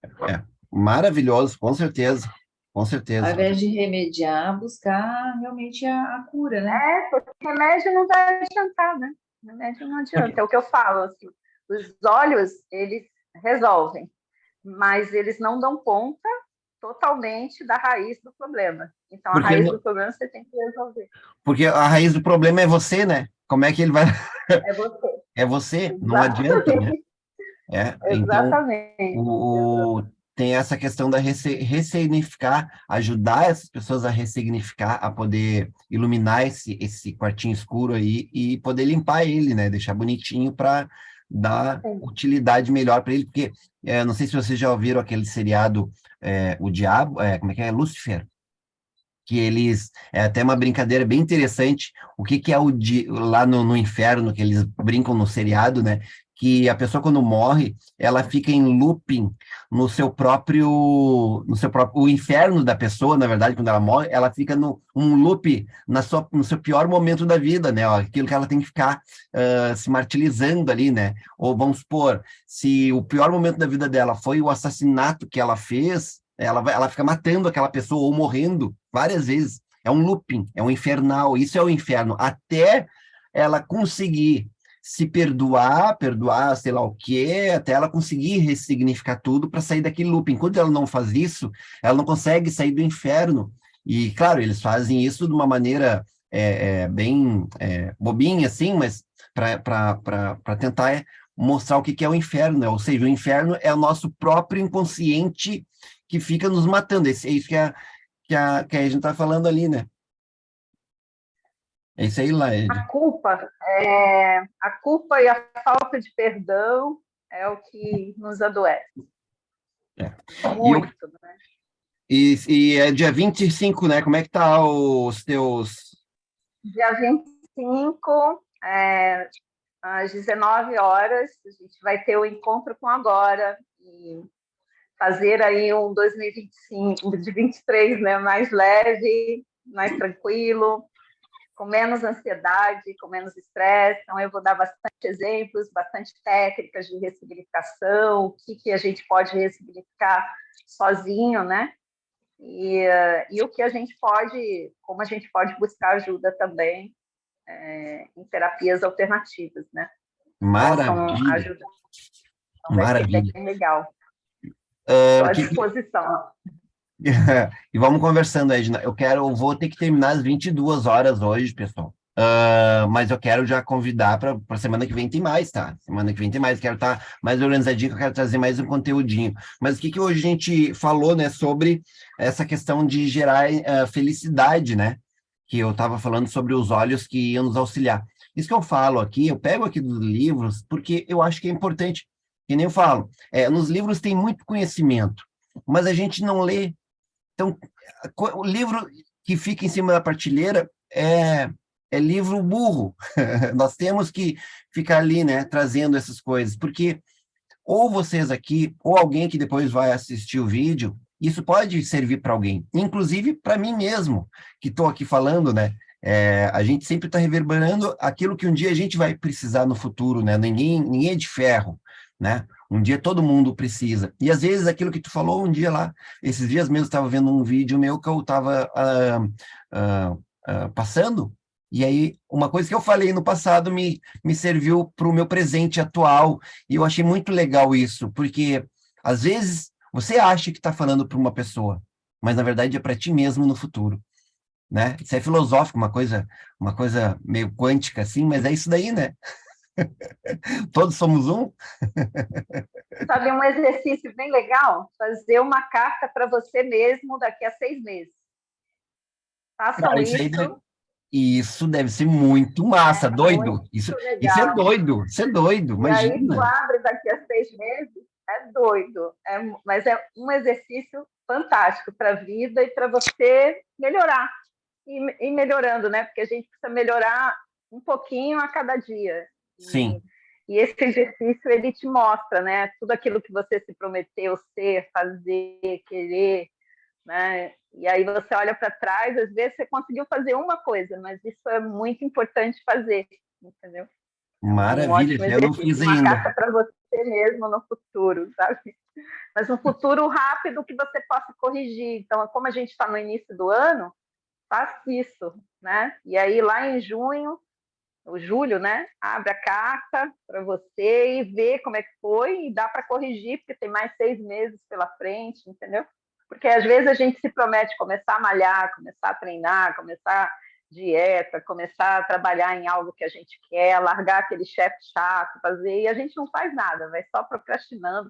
É maravilhoso, com certeza. Com Ao certeza. invés de remediar, buscar realmente a cura, né? Porque remédio não vai adiantar, né? Remédio não Porque, adianta. É o que eu falo, assim, os olhos, eles resolvem, mas eles não dão conta totalmente da raiz do problema. Então, a porque, raiz do problema você tem que resolver. porque a raiz do problema é você, né? Como é que ele vai. É você. É você, não adianta, né? Exatamente. Então, Exatamente. tem essa questão da ressignificar, ajudar essas pessoas a ressignificar, a poder iluminar esse quartinho escuro aí e poder limpar ele, né? Deixar bonitinho para dar utilidade melhor para ele, porque não sei se vocês já ouviram aquele seriado, O Diabo, como é que é? Lúcifer, que eles, é até uma brincadeira bem interessante, o que que é lá no inferno, que eles brincam no seriado, né, que a pessoa quando morre, ela fica em looping o inferno da pessoa, na verdade, quando ela morre, ela fica um loop no seu pior momento da vida, né, ó, aquilo que ela tem que ficar se martirizando ali, né, ou vamos supor, se o pior momento da vida dela foi o assassinato que ela fez, ela fica matando aquela pessoa ou morrendo várias vezes. É um looping, é um infernal. Isso é o inferno. Até ela conseguir se perdoar, sei lá o quê, até ela conseguir ressignificar tudo para sair daquele looping. Enquanto ela não faz isso, ela não consegue sair do inferno. E, claro, eles fazem isso de uma maneira bem bobinha, assim, mas para tentar mostrar o que é o inferno, né? Ou seja, o inferno é o nosso próprio inconsciente que fica nos matando. É isso que a gente está falando ali, né? É isso aí, Laede. A culpa e a falta de perdão é o que nos adoece. É. Muito, né? E é dia 25, né? Como é que tá os teus... Dia 25, às 19 horas, a gente vai ter o encontro com agora e fazer aí um 2025, de 23, né, mais leve, mais tranquilo, com menos ansiedade, com menos estresse. Então, eu vou dar bastante exemplos, bastante técnicas de ressignificação, o que a gente pode ressignificar sozinho, né? E o que a gente pode, como a gente pode buscar ajuda também em terapias alternativas, né? Possam Maravilha, ajudar. Então, vai ser maravilha. bem legal. Estou à Que- disposição. E vamos conversando, Edna. Eu vou ter que terminar às 22 horas hoje, pessoal. Mas eu quero já convidar para semana que vem tem mais, tá? Semana que vem tem mais. Quero estar mais organizadinho, eu quero trazer mais um conteúdinho. Mas o que hoje a gente falou, né, sobre essa questão de gerar felicidade, né? Que eu estava falando sobre os olhos que iam nos auxiliar. Isso que eu falo aqui, eu pego aqui dos livros, porque eu acho que é importante. Que nem eu falo, nos livros tem muito conhecimento, mas a gente não lê. Então, o livro que fica em cima da prateleira é livro burro. Nós temos que ficar ali, né, trazendo essas coisas, porque ou vocês aqui, ou alguém que depois vai assistir o vídeo, isso pode servir para alguém, inclusive para mim mesmo, que estou aqui falando, né? A gente sempre está reverberando aquilo que um dia a gente vai precisar no futuro, né? Ninguém é de ferro, né? Um dia todo mundo precisa. E às vezes aquilo que tu falou um dia lá, esses dias mesmo estava vendo um vídeo meu que eu estava passando, e aí uma coisa que eu falei no passado me serviu para o meu presente atual, e eu achei muito legal isso, porque às vezes você acha que está falando para uma pessoa, mas na verdade é para ti mesmo no futuro, né? Isso é filosófico, uma coisa meio quântica assim, mas é isso daí, né? Todos somos um. Sabe, um exercício bem legal? Fazer uma carta para você mesmo daqui a 6 meses. Façam Cara, isso. isso deve ser muito massa, doido. Muito Isso é legal. doido, E aí, tu imagina. abre daqui a 6 meses, é doido. Mas é um exercício fantástico para a vida e para você melhorar. E melhorando, né? Porque a gente precisa melhorar um pouquinho a cada dia. Sim. E esse exercício, ele te mostra, né? Tudo aquilo que você se prometeu ser, fazer, querer, né? E aí você olha para trás, às vezes você conseguiu fazer uma coisa, mas isso é muito importante fazer, entendeu? É um Maravilha, ótimo eu não exercício, fiz uma ainda. carta para você mesmo no futuro, sabe? Mas um futuro rápido que você possa corrigir. Então, como a gente está no início do ano, faz isso, né? E aí lá em junho, o julho, né? Abre a carta para você e vê como é que foi e dá para corrigir, porque tem mais 6 meses pela frente, entendeu? Porque às vezes a gente se promete começar a malhar, começar a treinar, começar dieta, começar a trabalhar em algo que a gente quer, largar aquele chefe chato, fazer, e a gente não faz nada, vai só procrastinando.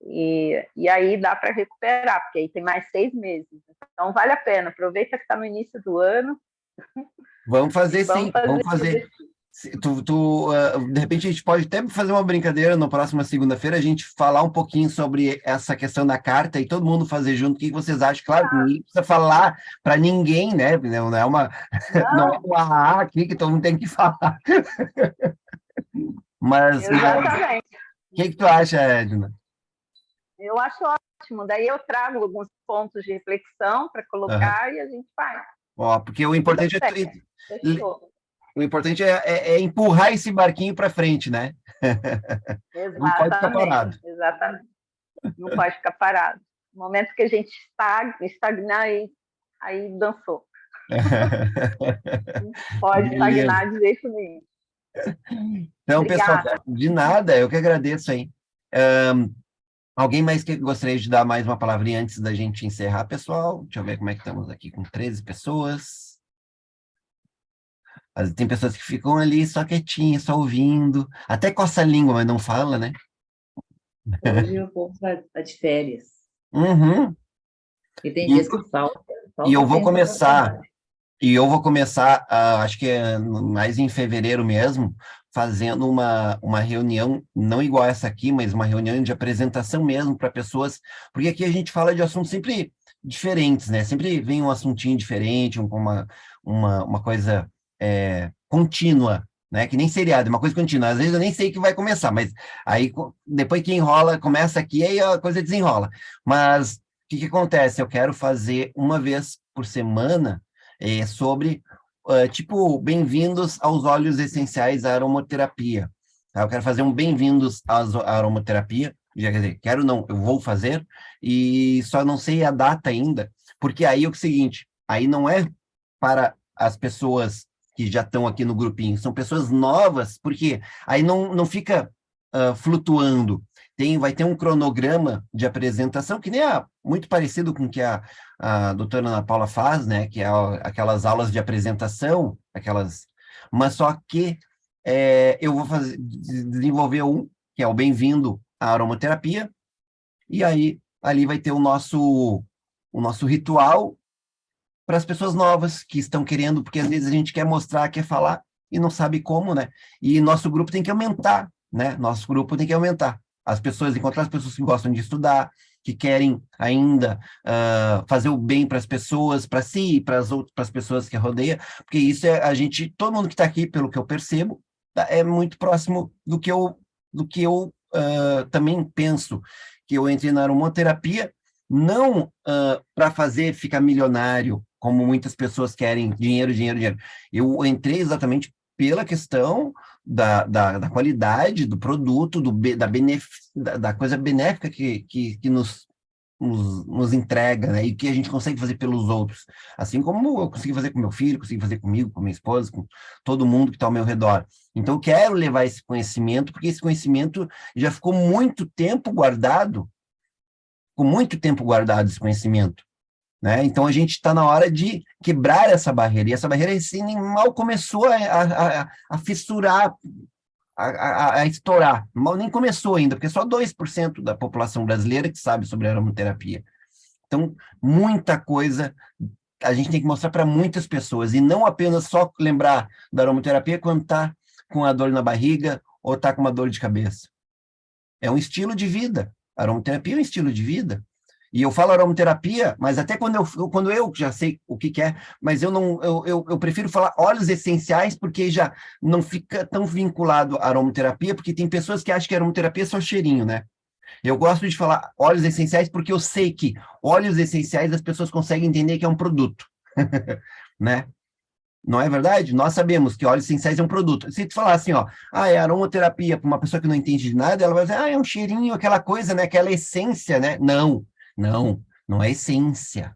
E aí dá para recuperar, porque aí tem mais 6 meses. Então vale a pena, aproveita que está no início do ano. Vamos fazer Vamos sim, fazer vamos fazer. De repente a gente pode até fazer uma brincadeira na próxima segunda-feira, a gente falar um pouquinho sobre essa questão da carta e todo mundo fazer junto. O que vocês acham? Claro que ninguém precisa falar para ninguém, né? Não é uma, não é uma aqui que todo mundo tem que falar. Mas Exatamente. o que tu acha, Edna? Eu acho ótimo. Daí eu trago alguns pontos de reflexão para colocar e a gente faz. Ó, porque o importante Fechou. o importante é empurrar esse barquinho para frente, né? Não pode ficar parado. Exatamente. Não pode ficar parado. No momento que a gente estagnar, aí dançou. Não pode estagnar de jeito nenhum. Então, Obrigada. pessoal, de nada, eu que agradeço aí. Alguém mais que gostaria de dar mais uma palavrinha antes da gente encerrar, pessoal? Deixa eu ver como é que estamos aqui com 13 pessoas. Tem pessoas que ficam ali só quietinhas, só ouvindo, até coça a língua, mas não fala, né? Hoje o povo está de férias. Uhum. E tem dias que falta E eu vou começar, trabalho. acho que é mais em fevereiro mesmo, fazendo uma reunião, não igual essa aqui, mas uma reunião de apresentação mesmo para pessoas, porque aqui a gente fala de assuntos sempre diferentes, né? Sempre vem um assuntinho diferente, uma coisa contínua, né? Que nem seriado, é uma coisa contínua. Às vezes eu nem sei que vai começar, mas aí depois que enrola, começa aqui, aí a coisa desenrola. Mas o que acontece? Eu quero fazer uma vez por semana sobre tipo, bem-vindos aos óleos essenciais à aromaterapia. Tá? Eu quero fazer um bem-vindos à aromaterapia, já quer dizer, quero não, eu vou fazer, e só não sei a data ainda, porque aí é o seguinte, aí não é para as pessoas que já estão aqui no grupinho, são pessoas novas, porque aí não fica flutuando. Vai ter um cronograma de apresentação, que nem muito parecido com o que a doutora Ana Paula faz, né? Que é aquelas aulas de apresentação, mas só que eu vou desenvolver que é o Bem-vindo à Aromaterapia, e aí ali vai ter o nosso ritual para as pessoas novas que estão querendo, porque às vezes a gente quer mostrar, quer falar e não sabe como, né? E nosso grupo tem que aumentar, né? Nosso grupo tem que aumentar. Encontrar as pessoas que gostam de estudar, que querem ainda fazer o bem para as pessoas, para si e para as pessoas que a rodeia, porque isso todo mundo que está aqui, pelo que eu percebo, é muito próximo do que eu também penso, que eu entrei na aromaterapia não para ficar milionário, como muitas pessoas querem, dinheiro, dinheiro, dinheiro. Eu entrei exatamente pela questão da qualidade do produto, da coisa benéfica que nos entrega, né? E que a gente consegue fazer pelos outros. Assim como eu consegui fazer com meu filho, consegui fazer comigo, com minha esposa, com todo mundo que está ao meu redor. Então, eu quero levar esse conhecimento, porque esse conhecimento já ficou muito tempo guardado, esse conhecimento, né? Então, a gente está na hora de quebrar essa barreira, e essa barreira assim, mal começou a fissurar, a estourar, mal nem começou ainda, porque só 2% da população brasileira que sabe sobre aromaterapia. Então, muita coisa a gente tem que mostrar para muitas pessoas, e não apenas só lembrar da aromaterapia quando está com a dor na barriga ou está com uma dor de cabeça. É um estilo de vida. A aromaterapia é um estilo de vida. E eu falo aromaterapia, mas até quando eu já sei o que é, mas eu prefiro falar óleos essenciais, porque já não fica tão vinculado à aromaterapia, porque tem pessoas que acham que a aromaterapia é só cheirinho, né? Eu gosto de falar óleos essenciais porque eu sei que óleos essenciais as pessoas conseguem entender que é um produto, né? Não é verdade? Nós sabemos que óleos essenciais é um produto. Se tu falar assim, ó, é aromaterapia para uma pessoa que não entende de nada, ela vai dizer, é um cheirinho, aquela coisa, né? Aquela essência, né? Não é essência.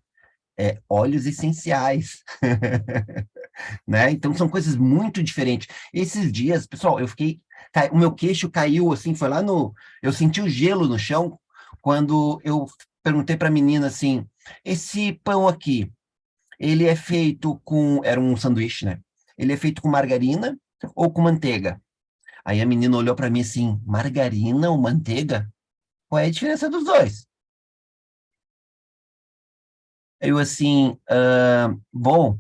É óleos essenciais, né? Então são coisas muito diferentes. Esses dias, pessoal, o meu queixo caiu assim, eu senti o gelo no chão quando eu perguntei para a menina assim, esse pão aqui, ele é feito era um sanduíche, né? Ele é feito com margarina ou com manteiga? Aí a menina olhou para mim assim, margarina ou manteiga? Qual é a diferença dos dois? Eu assim, bom,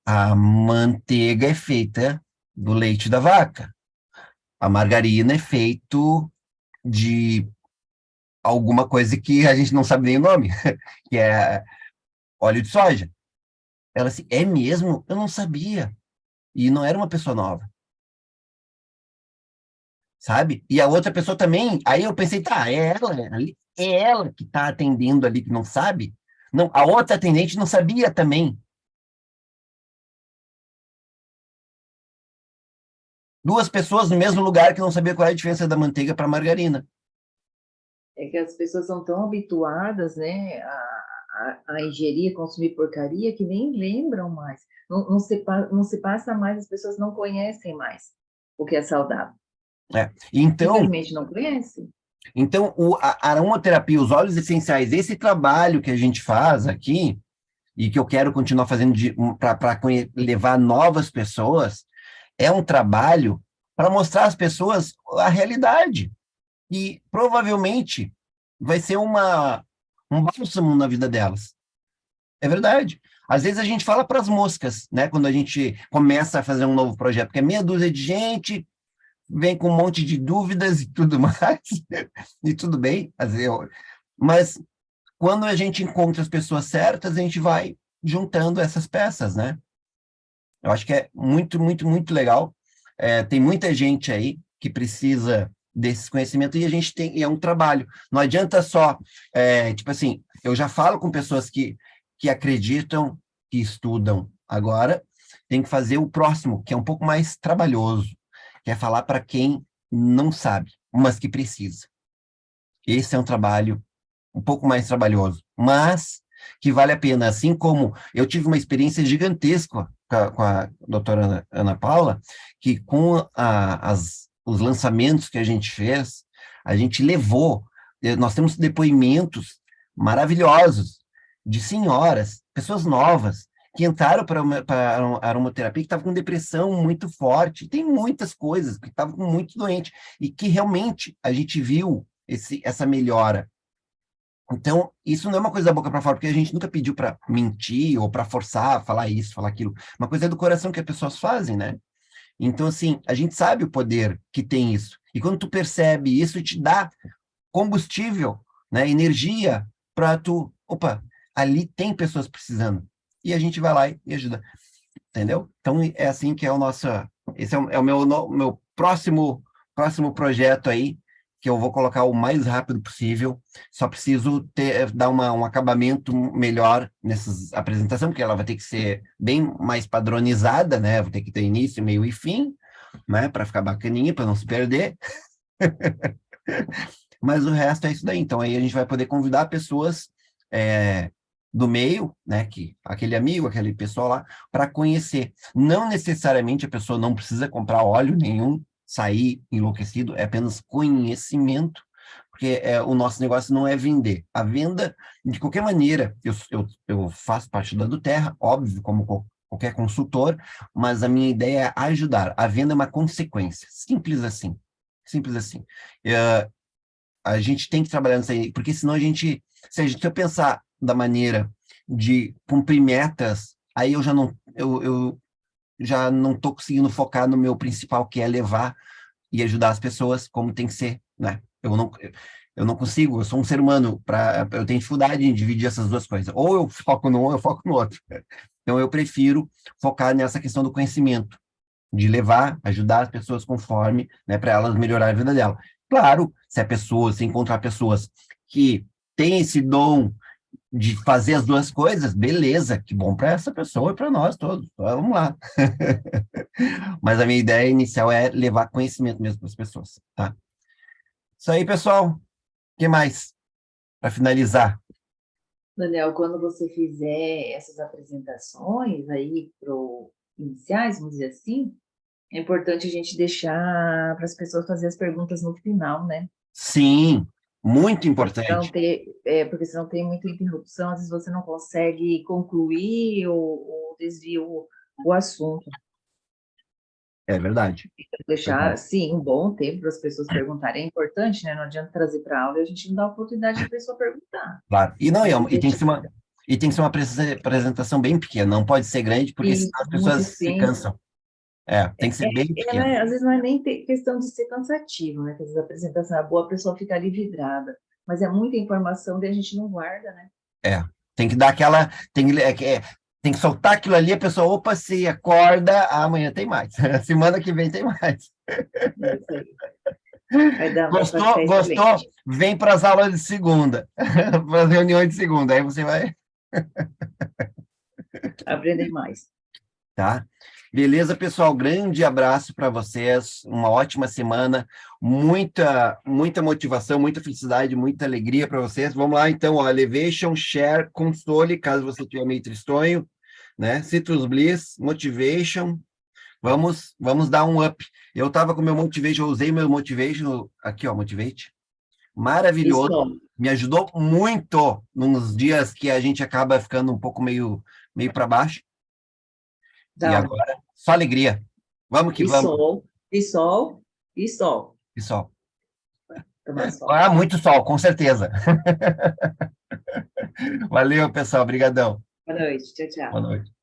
a manteiga é feita do leite da vaca. A margarina é feito de alguma coisa que a gente não sabe nem o nome, que é óleo de soja. Ela assim, é mesmo? Eu não sabia. E não era uma pessoa nova, sabe? E a outra pessoa também, aí eu pensei, tá, é ela que está atendendo ali, que não sabe? Não, a outra atendente não sabia também. Duas pessoas no mesmo lugar que não sabia qual é a diferença da manteiga para a margarina. É que as pessoas são tão habituadas, né, a ingerir, consumir porcaria, que nem lembram mais. Não se passa mais, as pessoas não conhecem mais o que é saudável. Então, Simplesmente não conhecem. então a aromaterapia, os óleos essenciais, esse trabalho que a gente faz aqui, e que eu quero continuar fazendo para levar novas pessoas, é um trabalho para mostrar às pessoas a realidade. E provavelmente vai ser um bálsamo na vida delas. É verdade. Às vezes a gente fala para as moscas, né? Quando a gente começa a fazer um novo projeto, porque é meia dúzia de gente, vem com um monte de dúvidas e tudo mais, e tudo bem, mas quando a gente encontra as pessoas certas, a gente vai juntando essas peças, né? Eu acho que é muito, muito, muito legal. Tem muita gente aí que precisa desse conhecimento, e a gente tem, e é um trabalho. Não adianta só, tipo assim, eu já falo com pessoas que acreditam, que estudam, Agora, tem que fazer o próximo, que é um pouco mais trabalhoso, que é falar para quem não sabe, mas que precisa. Esse é um trabalho um pouco mais trabalhoso, mas que vale a pena. Assim como eu tive uma experiência gigantesca com a doutora Ana Paula, que com os lançamentos que a gente fez, a gente levou, nós temos depoimentos maravilhosos de senhoras, pessoas novas, que entraram para a aromaterapia, que estavam com depressão muito forte, tem muitas coisas, que estavam muito doentes, e que realmente a gente viu essa melhora. Então, isso não é uma coisa da boca para fora, porque a gente nunca pediu para mentir ou para forçar, falar isso, falar aquilo. Uma coisa é do coração que as pessoas fazem, né? Então, assim, a gente sabe o poder que tem isso. E quando tu percebe isso, te dá combustível, né? Energia para tu... Opa, ali tem pessoas precisando. E a gente vai lá e ajuda. Entendeu? Então, é assim que é o nosso... Esse é o meu próximo projeto aí, que eu vou colocar o mais rápido possível. Só preciso dar um acabamento melhor nessas apresentações, porque ela vai ter que ser bem mais padronizada, né? Vai ter que ter início, meio e fim, né? Para ficar bacaninha, para não se perder. Mas o resto é isso daí. Então, aí a gente vai poder convidar pessoas do meio, né? Aquele amigo, aquele pessoal lá, para conhecer. Não necessariamente a pessoa não precisa comprar óleo nenhum, sair enlouquecido, é apenas conhecimento, porque o nosso negócio não é vender. A venda, de qualquer maneira, eu faço parte da do Terra, óbvio, como qualquer consultor, mas a minha ideia é ajudar. A venda é uma consequência, simples assim. Simples assim. A gente tem que trabalhar nisso aí, porque senão se eu pensar da maneira de cumprir metas, aí eu já não estou conseguindo focar no meu principal, que é levar e ajudar as pessoas como tem que ser, né? Eu não consigo, eu sou um ser humano, eu tenho dificuldade em dividir essas duas coisas. Ou eu foco num, ou eu foco no outro. Então, eu prefiro focar nessa questão do conhecimento, de levar, ajudar as pessoas conforme, né, para elas melhorarem a vida dela. Claro, se encontrar pessoas que têm esse dom de fazer as duas coisas, beleza, que bom para essa pessoa e para nós todos. Vamos lá. Mas a minha ideia inicial é levar conhecimento mesmo para as pessoas, tá? Isso aí, pessoal. O que mais? Para finalizar. Daniel, quando você fizer essas apresentações aí iniciais, vamos dizer assim, é importante a gente deixar para as pessoas fazer as perguntas no final, né? Sim, muito Porque importante. porque senão tem muita interrupção, às vezes você não consegue concluir ou desvia o assunto. É verdade. Deixar, sim, um bom tempo para as pessoas perguntarem é importante, né? Não adianta trazer para aula e a gente não dá a oportunidade da pessoa perguntar. Claro. E não, Tem que e tem que ser deixar. apresentação bem pequena, não pode ser grande, porque E senão as muito pessoas se extenso. cansam. Tem que ser bem pequeno. Às vezes não é nem questão de ser cansativo, né? Que às vezes a apresentação é boa, a pessoa fica ali vidrada. Mas é muita informação que a gente não guarda, né? Tem que dar aquela. Tem que soltar aquilo ali, a pessoa, opa, se acorda, amanhã tem mais. Semana que vem tem mais. É isso aí. Vai Gostou? ficar Gostou? excelente. Vem para as aulas de segunda, para as reuniões de segunda, aí você vai. Aprender mais. Tá? Beleza, pessoal? Grande abraço para vocês, uma ótima semana, muita motivação, muita felicidade, muita alegria para vocês. Vamos lá, então, ó, Elevation, Share, Console, caso você estiver meio tristonho, né? Citrus Bliss, Motivation, vamos dar um up. Eu estava com meu Motivation, eu usei meu Motivation, aqui, ó, Motivate, maravilhoso, Isso, me ajudou muito nos dias que a gente acaba ficando um pouco meio para baixo. E dá. agora, só alegria. Vamos que E vamos, sol, e sol, e sol. pessoal. Tomar sol. Muito sol, com certeza. Valeu, pessoal. Obrigadão. Boa noite. Tchau, Boa tchau. noite.